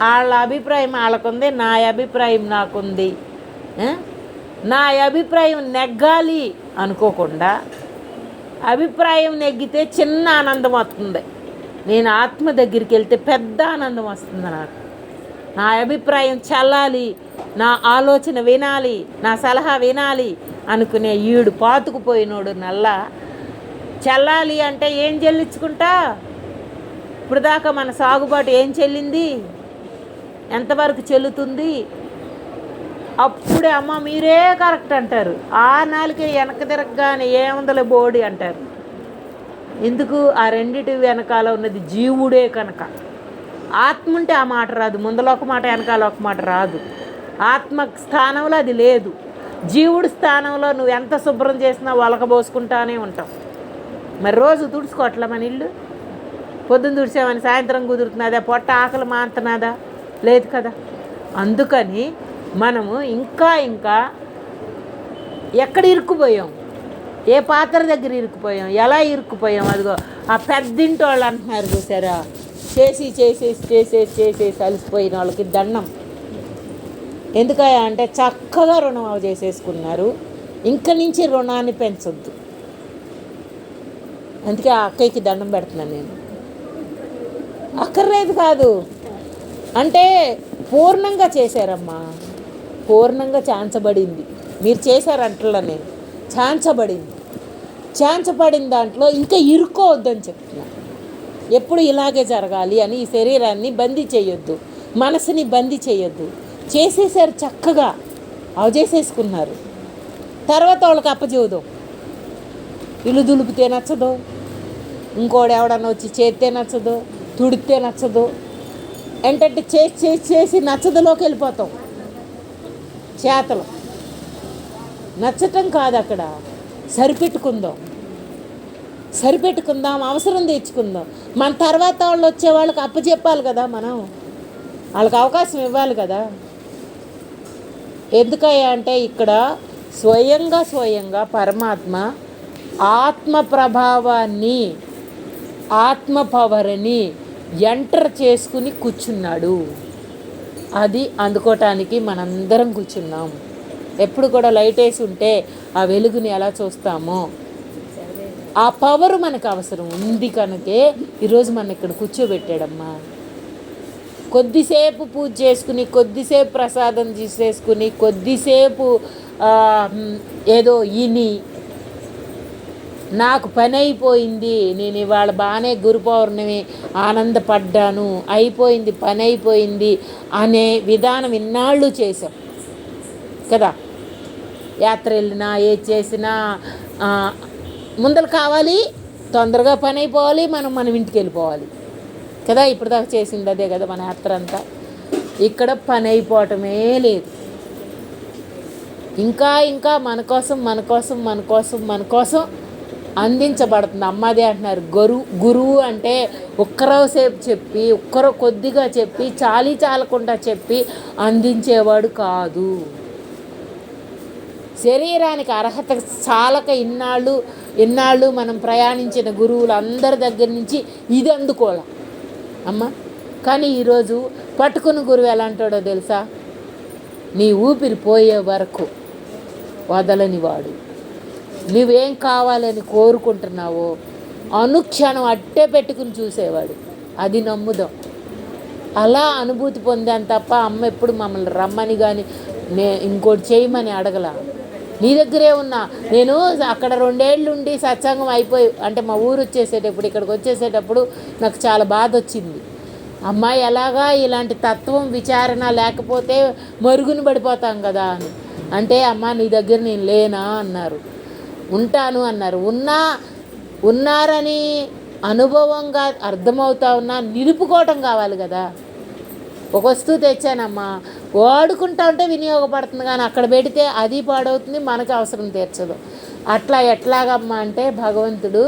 వాళ్ళ అభిప్రాయం వాళ్ళకుంది, నా అభిప్రాయం నాకుంది, నా అభిప్రాయం నెగ్గాలి అనుకోకుండా, అభిప్రాయం నెగ్గితే చిన్న ఆనందం వస్తుంది, నేను ఆత్మ దగ్గరికి వెళ్తే పెద్ద ఆనందం వస్తుంది నాకు. నా అభిప్రాయం చల్లాలి, నా ఆలోచన వినాలి, నా సలహా వినాలి అనుకునే ఈడు పాతుకుపోయినోడు నల్లా చల్లాలి అంటే ఏం చెల్లించుకుంటా. ఇప్పుడు దాకా మన సాగుబాటు ఏం చెల్లింది, ఎంతవరకు చెల్లుతుంది, అప్పుడే అమ్మ మీరే కరెక్ట్ అంటారు. ఆ నాలుగే వెనక తిరగగానే ఏముందలే బోడి అంటారు. ఎందుకు? ఆ రెండిటి వెనకాల ఉన్నది జీవుడే కనుక. ఆత్మ ఉంటే ఆ మాట రాదు, ముందల ఒక మాట వెనకాల ఒక మాట రాదు. ఆత్మ స్థానంలో అది లేదు. జీవుడి స్థానంలో నువ్వు ఎంత శుభ్రం చేసినా వలకబోసుకుంటానే ఉంటావు. మరి రోజు తుడుచుకోవట్లే మన ఇల్లు? పొద్దున్న తుడిచామని సాయంత్రం కుదురుతున్నదా? పొట్ట ఆకలి మాంతున్నదా? లేదు కదా. అందుకని మనము ఇంకా ఎక్కడ ఇరుక్కుపోయాం, ఏ పాత్ర దగ్గర ఇరుక్కుపోయాం, ఎలా ఇరుక్కుపోయాం. అదిగో ఆ పెద్దింటి వాళ్ళు అంటున్నారు చూసారా, చేసేసి అలసిపోయిన వాళ్ళకి దండం. ఎందుకయ్యా అంటే చక్కగా రుణం చేసేసుకున్నారు, ఇంక నుంచి రుణాన్ని పెంచొద్దు. అందుకే ఆ అక్కయ్యకి దండం పెడుతున్నాను నేను. అక్కర్లేదు కాదు అంటే పూర్ణంగా చేశారమ్మా, పూర్ణంగా చాంచబడింది. మీరు చేశారంటలా నేను చాంచబడిన దాంట్లో ఇంకా ఇరుక్కోవద్దని చెప్తున్నా. ఎప్పుడు ఇలాగే జరగాలి అని ఈ శరీరాన్ని బందీ చేయొద్దు, మనసుని బందీ చేయొద్దు. చేసేసారు చక్కగా, అవి చేసేసుకున్నారు. తర్వాత వాళ్ళకి అప్పచెబుదాం. ఇల్లు దులిపితే నచ్చదు, ఇంకోడు ఎవడన్నా వచ్చి చేస్తే నచ్చదు, తుడితే నచ్చదు. ఏంటంటే చేసి నచ్చదులోకి వెళ్ళిపోతాం. చేతలు నచ్చటం కాదు, అక్కడ సరిపెట్టుకుందాం, అవసరం తెచ్చుకుందాం. మన తర్వాత వాళ్ళు వచ్చే వాళ్ళకి అప్పచెప్పాలి కదా, మనం వాళ్ళకి అవకాశం ఇవ్వాలి కదా. ఎందుకయ్యా అంటే ఇక్కడ స్వయంగా పరమాత్మ ఆత్మ ప్రభావాన్ని, ఆత్మ పవర్ని ఎంటర్ చేసుకుని కూర్చున్నాడు. అది అందుకోవటానికి మనందరం కూర్చున్నాం. ఎప్పుడు కూడా లైట్ వేసి ఉంటే ఆ వెలుగుని ఎలా చూస్తామో ఆ పవర్ మనకు అవసరం ఉంది కనుకే ఈరోజు మన ఇక్కడ కూర్చోబెట్టాడమ్మా. కొద్దిసేపు పూజ చేసుకుని, కొద్దిసేపు ప్రసాదం చేసేసుకుని, కొద్దిసేపు ఏదో ఇని నాకు పని అయిపోయింది, నేను ఇవాళ బాగానే గురు పౌర్ణమి ఆనందపడ్డాను, అయిపోయింది పని అయిపోయింది అనే విధానం ఇన్నాళ్ళు చేసాం కదా. యాత్ర వెళ్ళినా ఏది చేసినా ముందలు కావాలి, తొందరగా పని అయిపోవాలి, మనం ఇంటికి వెళ్ళిపోవాలి కదా. ఇప్పుడు దాకా చేసింది అదే కదా మన యాత్ర అంతా. ఇక్కడ పని అయిపోవటమే లేదు. ఇంకా మన కోసం అందించబడుతుంది. అమ్మదే అంటున్నారు, గురువు అంటే ఒక్కరోసేపు చెప్పి, కొద్దిగా చెప్పి, చాలకుండా చెప్పి అందించేవాడు కాదు. శరీరానికి అర్హత చాలక ఇన్నాళ్ళు మనం ప్రయాణించిన గురువులు అందరి దగ్గర నుంచి ఇది అందుకోవాలి అమ్మ. కానీ ఈరోజు పట్టుకుని గురువు ఎలాంటాడో తెలుసా? నీ ఊపిరి పోయే వరకు వదలని వాడు. నువ్వేం కావాలని కోరుకుంటున్నావో అనుక్షణం అట్టే పెట్టుకుని చూసేవాడు. అది నమ్ముదాం. అలా అనుభూతి పొందాను తప్ప అమ్మ ఎప్పుడు మమ్మల్ని రమ్మని కానీ ఇంకోటి చేయమని అడగల. నీ దగ్గరే ఉన్నా. నేను అక్కడ 2 ఏళ్ళు ఉండి సత్సంగం అయిపోయి అంటే మా ఊరు వచ్చేసేటప్పుడు ఇక్కడికి వచ్చేసేటప్పుడు నాకు చాలా బాధ వచ్చింది. అమ్మాయి ఎలాగా ఇలాంటి తత్వం విచారణ లేకపోతే మరుగున పడిపోతాం కదా అని అంటే, అమ్మ నీ దగ్గర నేను లేనా అన్నారు. ఉంటాను అన్నారు. ఉన్నారని అనుభవంగా అర్థమవుతా ఉన్నా నిలుపుకోవటం కావాలి కదా. ఒక వస్తువు తెచ్చానమ్మా, వాడుకుంటా ఉంటే వినియోగపడుతుంది, కానీ అక్కడ పెడితే అది పాడవుతుంది, మనకు అవసరం తీర్చదు. అట్లా ఎట్లాగమ్మా అంటే భగవంతుడు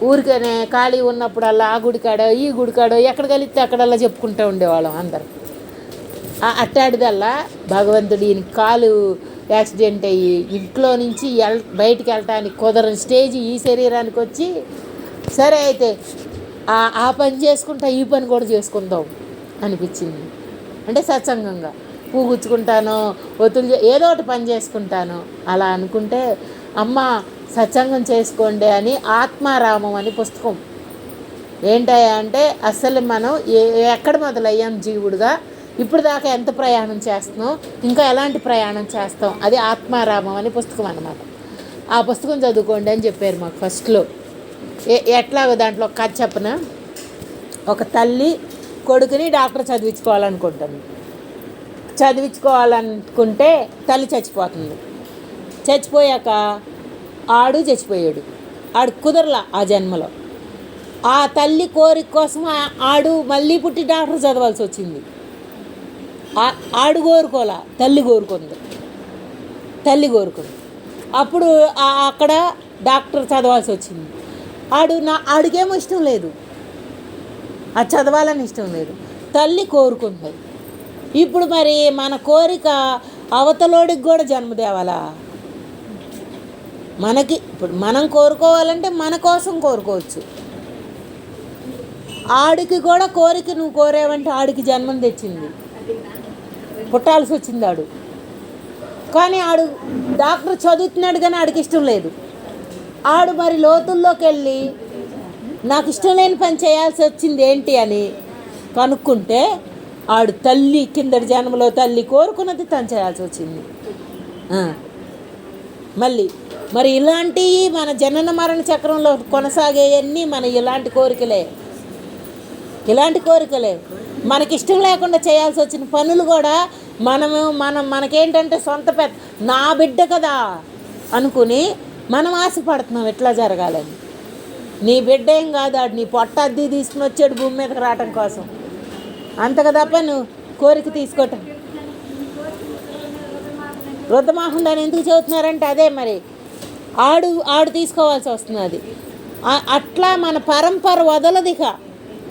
ఊరికనే ఖాళీ ఉన్నప్పుడల్లా ఆ గుడికాడో ఈ గుడికాడో ఎక్కడ కలిస్తే అక్కడల్లా చెప్పుకుంటూ ఉండేవాళ్ళం అందరం. అట్టాడిదల్లా భగవంతుడు ఈయన కాలు యాక్సిడెంట్ అయ్యి ఇంట్లో నుంచి బయటికి వెళ్ళటానికి కుదరని స్టేజ్ ఈ శరీరానికి వచ్చి, సరే అయితే ఆ పని చేసుకుంటా ఈ పని కూడా చేసుకుందాం అనిపించింది. అంటే సత్సంగంగా పూగుచ్చుకుంటాను, ఒత్తులు ఏదో ఒకటి పని చేసుకుంటాను అలా అనుకుంటే, అమ్మ సత్సంగం చేసుకోండి అని ఆత్మారామం అని పుస్తకం. ఏంటయ్యా అంటే అసలు మనం ఎక్కడ మొదలయ్యాం జీవుడుగా, ఇప్పుడు దాకా ఎంత ప్రయాణం చేస్తున్నాం, ఇంకా ఎలాంటి ప్రయాణం చేస్తాం, అది ఆత్మారామం అని పుస్తకం అన్నమాట. ఆ పుస్తకం చదువుకోండి అని చెప్పారు మాకు ఫస్ట్లో. ఎట్లాగో దాంట్లో కథ చెప్పన, ఒక తల్లి కొడుకుని డాక్టర్ చదివించుకోవాలనుకుంటే తల్లి చచ్చిపోతుంది. చచ్చిపోయాక ఆడు చచ్చిపోయాడు. ఆడు కుదరలా ఆ జన్మలో. ఆ తల్లి కోరిక కోసం ఆడు మళ్ళీ పుట్టి డాక్టర్ చదవాల్సి వచ్చింది. ఆడు కోరుకోలే, తల్లి కోరుకుంది. అప్పుడు అక్కడ డాక్టర్ చదవాల్సి వచ్చింది. ఆడికేమో ఇష్టం లేదు, అది చదవాలని ఇష్టం లేదు, తల్లి కోరుకుంది. ఇప్పుడు మరి మన కోరిక అవతలోడికి కూడా జన్మ తేవాలా? ఇప్పుడు మనం కోరుకోవాలంటే మన కోసం కోరుకోవచ్చు. ఆడికి కూడా కోరిక నువ్వు కోరేవంటే ఆడికి జన్మం తెచ్చింది, పుట్టాల్సి వచ్చింది ఆడు. కానీ ఆడు డాక్టర్ చదువుతున్నాడు కానీ ఆడికి ఇష్టం లేదు. ఆడు మరి లోతుల్లోకి వెళ్ళి నాకు ఇష్టం లేని పని చేయాల్సి వచ్చింది ఏంటి అని కనుక్కుంటే, ఆడు తల్లి కిందటి జన్మలో తల్లి కోరుకున్నది తను చేయాల్సి వచ్చింది. మరి ఇలాంటివి మన జనన మరణ చక్రంలో కొనసాగేవన్నీ మన ఇలాంటి కోరికలే. మనకిష్టం లేకుండా చేయాల్సి వచ్చిన పనులు కూడా మనకేంటంటే సొంత నా బిడ్డ కదా అనుకుని మనం ఆశపడుతున్నాం ఎట్లా జరగాలని. నీ బిడ్డ ఏం కాదు, ఆడు నీ పొట్ట అద్దీ తీసుకుని వచ్చాడు భూమి మీదకి రావటం కోసం, అంతగా తప్ప నువ్వు కోరిక తీసుకోవటం. వృద్ధమాహం దాన్ని ఎందుకు చెబుతున్నారంటే అదే మరి ఆడు తీసుకోవాల్సి వస్తుంది. అట్లా మన పరంపర వదలదిక.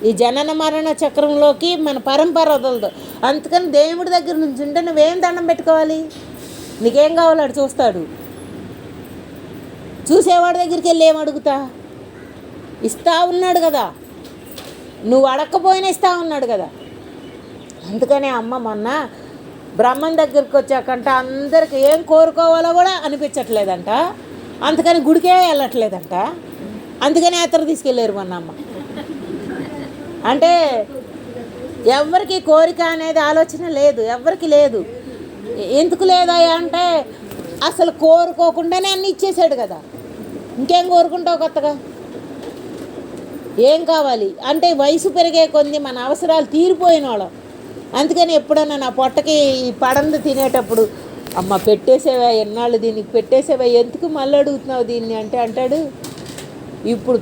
ఈ జనన మరణ చక్రంలోకి మన పరంపర వదలదు. అందుకని దేవుడి దగ్గర నుంచి ఉంటే నువ్వేం దండం పెట్టుకోవాలి? నీకేం కావాలో ఆడు చూస్తాడు. చూసేవాడి దగ్గరికి వెళ్ళి ఏం అడుగుతా? ఇస్తా ఉన్నాడు కదా, నువ్వు అడగకపోయినా ఇస్తా ఉన్నాడు కదా. అందుకనే అమ్మ మొన్న బ్రహ్మం దగ్గరికి వచ్చాకంట అందరికి ఏం కోరుకోవాలో కూడా అనిపించట్లేదంట. అందుకని గుడికే వెళ్ళట్లేదంట. అందుకని యాత్ర తీసుకెళ్ళారు మొన్న అమ్మ. అంటే ఎవరికి కోరిక అనేది ఆలోచన లేదు, ఎవరికి లేదు. ఎందుకు లేదా అంటే అసలు కోరుకోకుండానే అన్నీ ఇచ్చేసాడు కదా, ఇంకేం కోరుకుంటావు కొత్తగా? ఏం కావాలి అంటే వయసు పెరిగే కొంది మన అవసరాలు తీరిపోయిన వాళ్ళం. అందుకని ఎప్పుడన్నా నా పొట్టకి ఈ పడందు తినేటప్పుడు, అమ్మ పెట్టేసేవా ఎన్నాళ్ళు, దీనికి పెట్టేసేవా, ఎందుకు మళ్ళీ అడుగుతున్నావు దీన్ని అంటే అంటాడు, ఇప్పుడు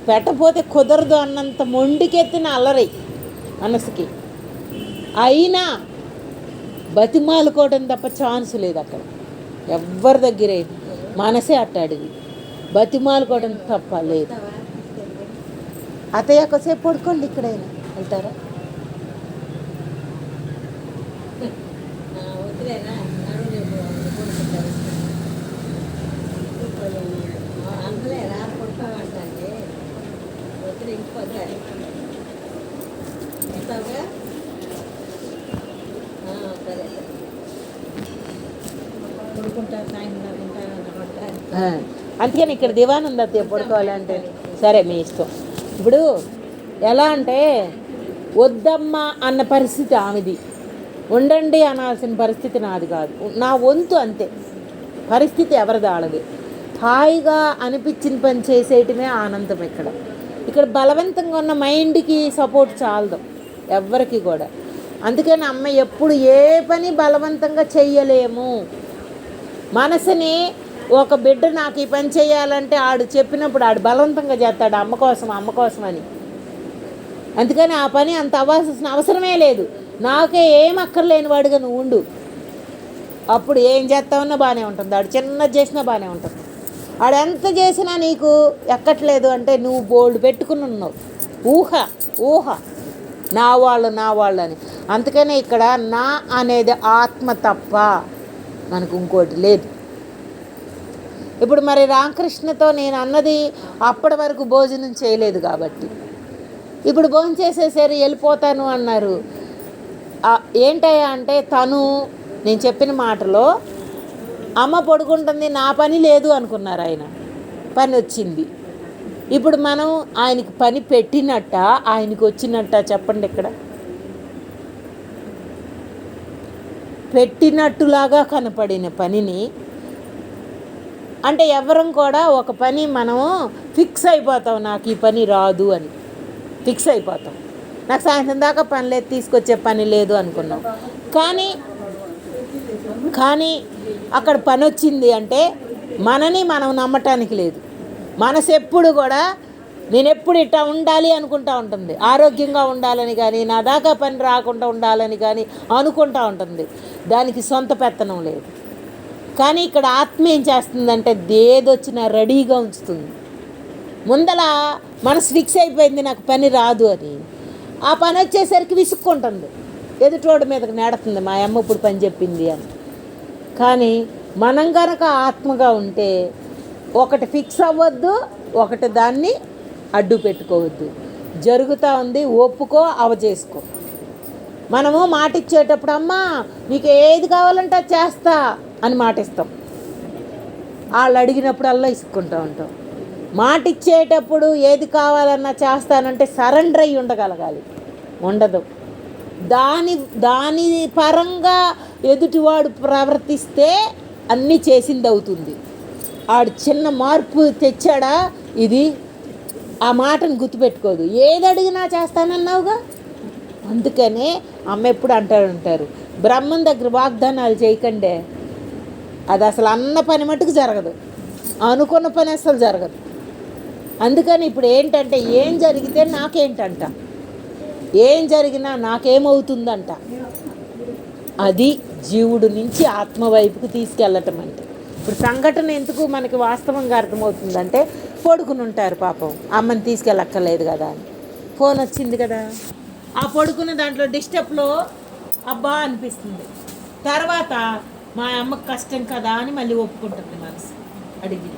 పెట్టపోతే కుదరదు అన్నంత మొండికెత్తిన అల్లరి మనసుకి. అయినా బతిమాలుకోవడం తప్ప ఛాన్స్ లేదు అక్కడ ఎవ్వరి దగ్గర. మనసే అట్టాడిది, బతిమాలుకోవడం తప్ప లేదు. అతయ్య ఒకసేపు పడుకోండి, ఇక్కడైనా వెళ్తారా? అందుకని ఇక్కడ దివాన్ ఉంది అత్తయ్య పడుకోవాలంటే. సరే మీ ఇష్టం. ఇప్పుడు ఎలా అంటే వద్దమ్మా అన్న పరిస్థితి ఆమెది, ఉండండి అనాల్సిన పరిస్థితి నాది కాదు. నా వంతు అంతే, పరిస్థితి ఎవరిది ఆడది. హాయిగా అనిపించిన పని చేసేయటమే ఆనందం. ఇక్కడ బలవంతంగా ఉన్న మైండ్కి సపోర్ట్ చాలదు ఎవ్వరికి కూడా. అందుకని అమ్మ ఎప్పుడు ఏ పని బలవంతంగా చెయ్యలేము. మనసుని ఒక బిడ్డ నాకు ఈ పని చేయాలంటే ఆడు చెప్పినప్పుడు ఆడు బలవంతంగా చేస్తాడు అమ్మ కోసం అని. అందుకని ఆ పని అంత అవ్వాల్సిన అవసరమే లేదు. నాకే ఏం అక్కర్లేని వాడుగా నువ్వు ఉండు, అప్పుడు ఏం చేస్తావన్నా బాగానే ఉంటుంది. ఆడు చిన్నది చేసినా బాగానే ఉంటుంది. ఆడు ఎంత చేసినా నీకు ఎక్కట్లేదు అంటే నువ్వు బోల్డ్ పెట్టుకుని ఉన్నావు, ఊహ నా వాళ్ళు అని. అందుకనే ఇక్కడ నా అనేది ఆత్మ తప్ప మనకు ఇంకోటి లేదు. ఇప్పుడు మరి రామకృష్ణతో నేను అన్నది అప్పటి వరకు భోజనం చేయలేదు కాబట్టి, ఇప్పుడు భోజనం చేసేసరి వెళ్ళిపోతాను అన్నారు. ఏంటయ్యా అంటే నేను చెప్పిన మాటలో అమ్మ పడుకుంటుంది, నా పని లేదు అనుకున్నారు. ఆయన పని వచ్చింది. ఇప్పుడు మనం ఆయనకి పని పెట్టినట్ట ఆయనకి వచ్చినట్ట చెప్పండి. ఇక్కడ పెట్టినట్టులాగా కనపడిన పనిని అంటే ఎవరం కూడా ఒక పని మనము ఫిక్స్ అయిపోతాం, నాకు ఈ పని రాదు అని ఫిక్స్ అయిపోతాం. నాకు సాయంత్రం దాకా పని లేదు, తీసుకొచ్చే పని లేదు అనుకున్నాం. కానీ అక్కడ పని వచ్చింది అంటే మనని మనం నమ్మటానికి లేదు. మనసు ఎప్పుడు కూడా నేను ఎప్పుడు ఇట్టా ఉండాలి అనుకుంటా ఉంటుంది, ఆరోగ్యంగా ఉండాలని కానీ నా దాకా పని రాకుండా ఉండాలని కానీ అనుకుంటా ఉంటుంది. దానికి సొంత పెత్తనం లేదు. కానీ ఇక్కడ ఆత్మ ఏం చేస్తుందంటే దేదొచ్చినా రెడీగా ఉంచుతుంది. ముందల మనసు ఫిక్స్ అయిపోయింది నాకు పని రాదు అని, ఆ పని వచ్చేసరికి విసుక్కుంటుంది, ఎదుటోడి మీదకి నెడుతుంది, మా అమ్మ ఇప్పుడు పని చెప్పింది అని. కానీ మనం కనుక ఆత్మగా ఉంటే ఒకటి ఫిక్స్ అవ్వద్దు, ఒకటి దాన్ని అడ్డు పెట్టుకోవద్దు. జరుగుతూ ఉంది, ఒప్పుకో, అవచేసుకో. మనము మాట ఇచ్చేటప్పుడు అమ్మా నీకు ఏది కావాలంటే అది చేస్తా అని మాట ఇస్తాం. వాళ్ళు అడిగినప్పుడల్లా ఇసుక్కుంటూ ఉంటాం. మాట ఇచ్చేటప్పుడు ఏది కావాలన్నా చేస్తానంటే సరెండర్ అయ్యి ఉండగలగాలి, ఉండదు. దాని పరంగా ఎదుటివాడు ప్రవర్తిస్తే అన్నీ చేసింది అవుతుంది. ఆడు చిన్న మార్పు తెచ్చాడా ఇది ఆ మాటను గుర్తుపెట్టుకోదు. ఏది అడిగినా చేస్తానన్నావుగా. అందుకనే అమ్మ ఎప్పుడు అంటారు బ్రహ్మం దగ్గర వాగ్దానాలు చేయకండే, అది అసలు అన్న పని మటుకు జరగదు, అనుకున్న పని అసలు జరగదు. అందుకని ఇప్పుడు ఏంటంటే ఏం జరిగితే నాకేంటంట, ఏం జరిగినా నాకేమవుతుందంట. అది జీవుడు నుంచి ఆత్మ వైపుకు తీసుకెళ్ళటం అంటే. ఇప్పుడు సంఘటన ఎందుకు మనకి వాస్తవంగా అర్థమవుతుందంటే పడుకుని ఉంటారు పాపం, అమ్మని తీసుకెళ్ళక్కర్లేదు కదా అని. ఫోన్ వచ్చింది కదా, ఆ పడుకున్న దాంట్లో డిస్టర్బ్లో అబ్బా అనిపిస్తుంది. తర్వాత మా అమ్మకు కష్టం కదా అని మళ్ళీ ఒప్పుకుంటుంది మనసు అడిగి.